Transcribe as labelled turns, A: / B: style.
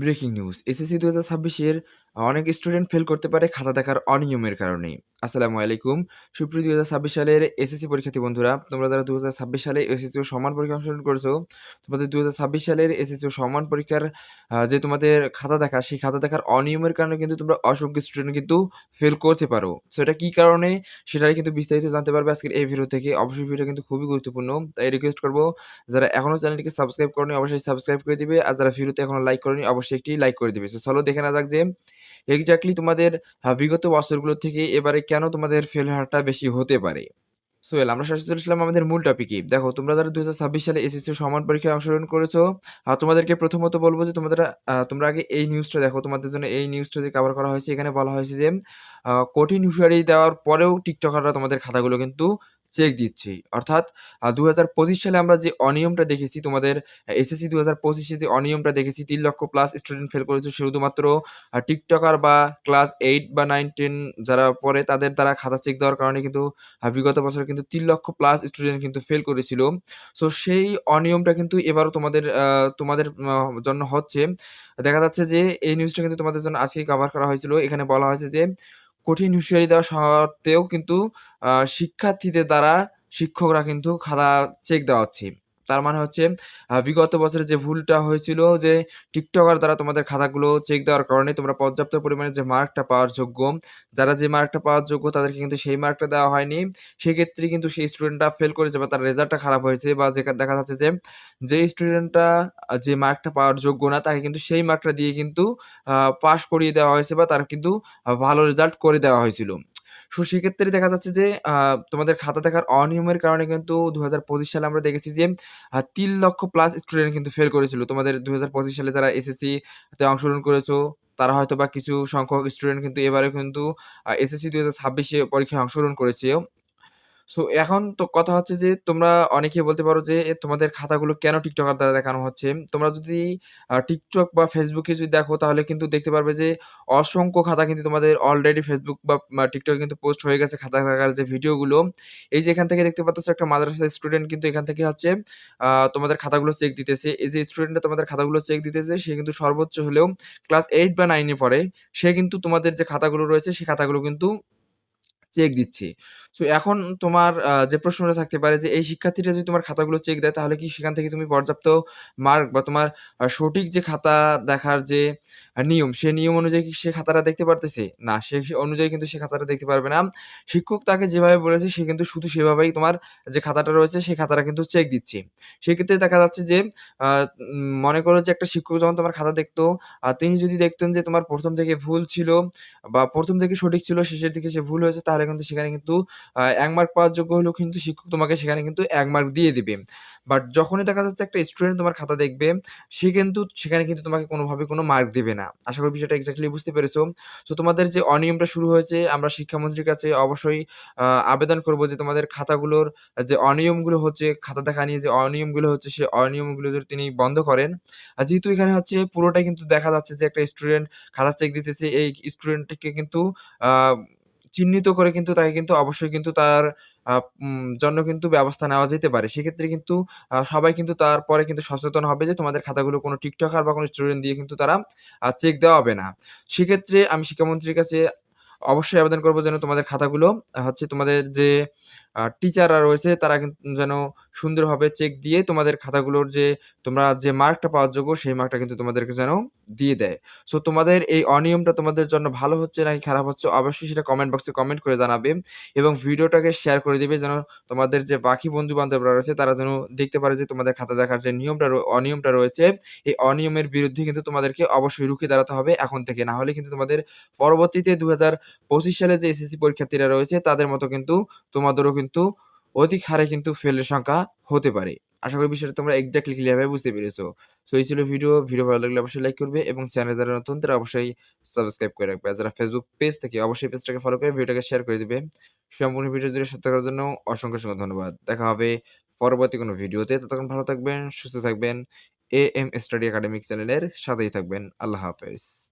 A: Breaking news SSC ২০২৬ এর অনেক student fail করতে পারে খাতা দেখার অনিয়মের কারণে। আসসালামু আলাইকুম। সুপ্রিয় ২০২৬ সালের এসএসসি পরীক্ষার্থী বন্ধুরা, তোমরা যারা ২০২৬ সালে এসএসসি ও সমান পরীক্ষা অংশগ্রহণ করেছো, তোমাদের ২০২৬ সালের এসএসসি ও সমান পরীক্ষার যে তোমাদের খাতা দেখা, সেই খাতা দেখার অনিয়মের কারণে কিন্তু তোমরা অসংখ্য স্টুডেন্ট কিন্তু ফেল করতে পারো। সো এটা কি কারণে সেটাই কিন্তু বিস্তারিত জানতে পারবে আজকের এই ভিডিও থেকে। অবশ্যই ভিডিওটা কিন্তু খুবই গুরুত্বপূর্ণ। তাই রিকোয়েস্ট করব, যারা এখনো চ্যানেলটিকে সাবস্ক্রাইব করনি অবশ্যই সাবস্ক্রাইব করে দিবে। আর যারা ভিডিওতে এখনো লাইক করনি অবশ্যই একটি লাইক করে দিবে। সো চলো দেখে নেওয়া যাক যে এক্সাক্টলি তোমাদের বিগত বছরগুলো থেকে এবারে কেন তোমাদের ফেল হারটা বেশি হতে পারে। সোহেল, আমরা সরাসরি চলে আসলাম আমাদের মূল টপিকে। দেখো, তোমরা যারা ২০২৬ সালে এসএসসি সমান পরীক্ষায় অংশগ্রহণ করেছো, তোমাদেরকে প্রথমত বলব যে তোমরা আগে এই নিউজটা দেখো। তোমাদের জন্য এই নিউজটা যে কভার করা হয়েছে, এখানে বলা হয়েছে যে কঠিন হুঁশিয়ারি দেওয়ার পরেও টিকটকাররা তোমাদের খাতাগুলো কিন্তু চেক দিচ্ছে। অর্থাৎ ২০২৫ সালে আমরা যে অনিয়মটা দেখেছি, তোমাদের এসএসসি ২০২৫ এ যে অনিয়মটা দেখেছি, ৩ লক্ষ প্লাস স্টুডেন্ট ফেল করেছে শুধুমাত্র টিকটকার বা ক্লাস 8 বা 9, 10 যারা পড়ে তাদের দ্বারা খাতা চেক দেওয়ার কারণে কিন্তু বিগত বছরে কিন্তু ৩ লক্ষ প্লাস স্টুডেন্ট কিন্তু ফেল করেছিল। সো সেই অনিয়মটা কিন্তু এবারও তোমাদের জন্য হচ্ছে। দেখা যাচ্ছে যে এই নিউজটা কিন্তু তোমাদের জন্য আজকেই কভার করা হয়েছিল। এখানে বলা হয়েছে যে কঠিন হুঁশিয়ারি দেওয়া সত্ত্বেও কিন্তু শিক্ষার্থীদের দ্বারা শিক্ষকরা কিন্তু খাতা চেক দেওয়াচ্ছে। তার মানে হচ্ছে বিগত বছরে যে ভুলটা হয়েছিল যে টিকটকার দ্বারা তোমাদের খাতাগুলো চেক দেওয়ার কারণে তোমরা পর্যাপ্ত পরিমাণে যে মার্কটা পাওয়ার যোগ্য, যারা যে মার্কটা পাওয়ার যোগ্য তাদেরকে কিন্তু সেই মার্কটা দেওয়া হয়নি। সেক্ষেত্রে কিন্তু সেই স্টুডেন্টটা ফেল করেছে বা তার রেজাল্টটা খারাপ হয়েছে, বা দেখা যাচ্ছে যে, যে স্টুডেন্টটা যে মার্কটা পাওয়ার যোগ্য না তাকে কিন্তু সেই মার্কটা দিয়ে কিন্তু পাস করিয়ে দেওয়া হয়েছে বা তার কিন্তু ভালো রেজাল্ট করে দেওয়া হয়েছিল। সো সেক্ষেত্রে দেখা যাচ্ছে যে তোমাদের খাতা দেখার অনিয়মের কারণে কিন্তু ২০২৫ সালে আমরা দেখেছি যে ৩ লক্ষ প্লাস স্টুডেন্ট কিন্তু ফেল করেছিল। তোমাদের ২০২৫ সালে যারা এসএসসি তে অংশগ্রহণ করেছো, তারা হয়তোবা কিছু সংখ্যক স্টুডেন্ট কিন্তু এবারেও কিন্তু এসএসসি ২০২৬ এ পরীক্ষায় অংশগ্রহণ করেছে। সো এখন তো কথা হচ্ছে যে তোমরা অনেকেই বলতে পারো যে তোমাদের খাতাগুলো কেন টিকটকার দ্বারা দেখানো হচ্ছে? তোমরা যদি টিকটক বা ফেসবুকে যদি দেখো তাহলে কিন্তু দেখতে পারবে যে অসংখ্য খাতা কিন্তু তোমাদের অলরেডি ফেসবুক বা টিকটকে কিন্তু পোস্ট হয়ে গেছে খাতা দেখার যে ভিডিওগুলো। এই যে এখান থেকে দেখতে পাচ্ছ একটা মাদ্রাসার স্টুডেন্ট কিন্তু এখান থেকে হচ্ছে তোমাদের খাতাগুলো চেক দিতেছে। এই যে স্টুডেন্টটা তোমাদের খাতাগুলো চেক দিতেছে সে কিন্তু সর্বোচ্চ হলেও ক্লাস 8 বা 9 এ পড়ে। সে কিন্তু তোমাদের যে খাতাগুলো রয়েছে সে খাতাগুলো কিন্তু চেক দিচ্ছি। সো এখন তোমার যে প্রশ্নটা থাকতে পারে যে এই শিক্ষার্থীরা যদি তোমার খাতাগুলো চেক দেয় তাহলে কি সেখান থেকে তুমি পর্যাপ্ত মার্ক বা তোমার সঠিক যে খাতা দেখার যে নিয়ম, সে নিয়ম অনুযায়ী কি সে খাতাটা দেখতে পারতেছে? না, সে অনুযায়ী কিন্তু সে খাতাটা দেখতে পারবে না। শিক্ষক তাকে যেভাবে বলেছে সে কিন্তু শুধু সেভাবেই তোমার যে খাতাটা রয়েছে সেই খাতাটা কিন্তু চেক দিচ্ছে। সেক্ষেত্রে দেখা যাচ্ছে যে আ মনে করো যে একটা শিক্ষক যখন তোমার খাতা দেখতো, তিনি যদি দেখতেন যে তোমার ১ম থেকে ভুল ছিল বা ১ম থেকে সঠিক ছিল, শেষের দিকে সে ভুল হয়েছে, তাহলে কিন্তু সেখানে কিন্তু ১ মার্ক পাওয়ার যোগ্য হলেও কিন্তু শিক্ষক তোমাকে সেখানে কিন্তু ১ মার্ক দিয়ে দিবে। বাট যখনই দেখা যাচ্ছে একটা স্টুডেন্ট তোমার খাতা দেখবে, সে কিন্তু সেখানে কিন্তু তোমাকে কোনোভাবে কোনো মার্ক দিবে না। আশা করি বিষয়টা এক্সাক্টলি বুঝতে পেরেছো। সো তোমাদের যে অনিয়মটা শুরু হয়েছে, আমরা শিক্ষামন্ত্রীর কাছে অবশ্যই আবেদন করব যে তোমাদের খাতাগুলোর যে অনিয়মগুলো হচ্ছে, খাতা দেখা নিয়ে যে অনিয়মগুলো হচ্ছে, সে অনিয়মগুলো যদি তিনি বন্ধ করেন। যেহেতু এখানে হচ্ছে পুরোটাই কিন্তু দেখা যাচ্ছে যে একটা স্টুডেন্ট খাতা চেক দিতেছে, এই স্টুডেন্টকে কিন্তু আ চিহ্নিত করে কিন্তু তাকে কিন্তু অবশ্যই কিন্তু তার আ জন্য কিন্তু ব্যবস্থা নেওয়া যেতে পারে। সেক্ষেত্রে কিন্তু সবাই কিন্তু তারপরে কিন্তু সচেতন হবে যে তোমাদের খাতাগুলো কোনো টিকটকার বা কোনো স্টুডেন্ট দিয়ে কিন্তু তারা চেক দেওয়া হবে না। সেক্ষেত্রে আমি শিক্ষামন্ত্রীর কাছে অবশ্যই আবেদন করব যেন তোমাদের খাতাগুলো হচ্ছে তোমাদের যে টিচাররা রয়েছে তারা যেন সুন্দরভাবে চেক দিয়ে তোমাদের খাতাগুলোর যে তোমরা যে মার্কটা পাওয়ার যোগ্য সেই মার্কটা কিন্তু তোমাদেরকে যেন দিয়ে দেয়। সো তোমাদের এই অনিয়মটা তোমাদের জন্য ভালো হচ্ছে নাকি খারাপ হচ্ছে অবশ্যই সেটা কমেন্ট বক্সে কমেন্ট করে জানাবে, এবং ভিডিওটাকে শেয়ার করে দিবে যেন তোমাদের যে বাকি বন্ধু-বান্ধবরা রয়েছে তারা যেন দেখতে পারে যে তোমাদের খাতা দেখার যে অনিয়মটা রয়েছে, এই অনিয়মের বিরুদ্ধে কিন্তু তোমাদেরকে অবশ্যই রুখে দাঁড়াতে হবে এখন থেকে। না হলে কিন্তু তোমাদের পরবর্তীতে ২০২৫ সালে যে এসএসসি পরীক্ষার্থীরা রয়েছে তাদের মতো কিন্তু তোমাদেরও কিন্তু অধিক হারে কিন্তু ফেলের সংখ্যা হতে পারে। আশা করি বিষয়টা তোমরা এক্সাক্টলি ক্লিয়ার ভাবে বুঝতে পেরেছো। সো এই ছিল ভিডিও। ভিডিও ভালো লাগলে অবশ্যই লাইক করবে এবং চ্যানেলে যারা নতুন তারা অবশ্যই সাবস্ক্রাইব করে রাখবে। আর যারা ফেসবুক পেজ থেকে অবশ্যই পেজটাকে ফলো করে ভিডিওটাকে শেয়ার করে দিবে। সম্পূর্ণ ভিডিও জুড়ে সাথে থাকার জন্য অসংখ্য ধন্যবাদ। দেখা হবে পরবর্তী কোনো ভিডিওতে। ততক্ষণ ভালো থাকবেন, সুস্থ থাকবেন। এএম স্টাডি একাডেমিক চ্যানেলের সাথেই থাকবেন। আল্লাহ হাফেজ।